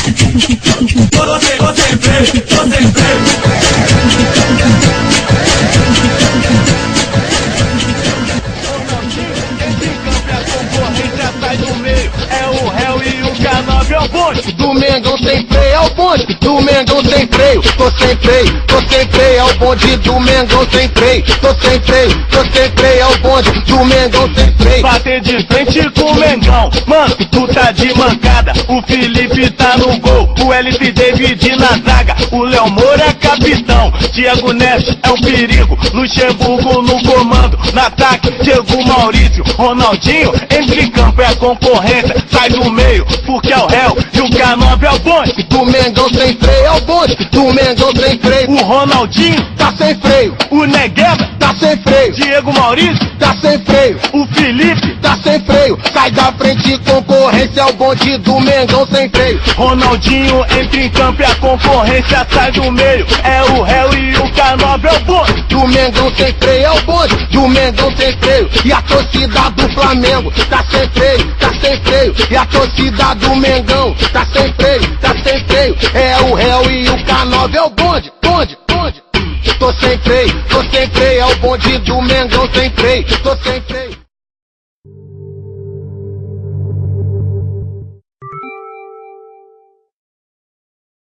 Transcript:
Tô sem freio, tô sem freio. É o réu e o K9 é o bonde. Do Mengão sem freio é o bonde, do Mengão sem freio. Tô sem freio, é o bonde do Mengão sem freio. Tô sem freio, é o bonde do Mengão sem freio. Bater de frente com o Mengão, mano, tu tá de mancada. O Felipe tá no gol, o LC David na zaga, o Léo Moura é capitão, Thiago Neves é um perigo, Luxemburgo no comando, no ataque, Diego Maurício, Ronaldinho, entre campo é a concorrência, sai do meio, porque é o réu e o K9 é o bonde. Do Mengão sem freio é o bonde, do Mengão sem freio. O Ronaldinho tá sem freio, o Negueba tá sem freio, Diego Maurício tá sem freio, o Felipe tá sem freio. Sai da frente, concorrência é o bonde do Mengão sem freio. Ronaldinho entra em campo e a concorrência sai do meio, é o réu e o K9 é o bonde. Do Mengão sem freio é o bonde, do Mengão sem freio. E a torcida do Flamengo tá sem freio, tá sem freio. E a torcida do Mengão tá sem freio, tá sem freio. É o réu e o K9 é o bonde, bonde, bonde. Tô sem freio, é o bonde do Mengão sem freio. Tô sem freio.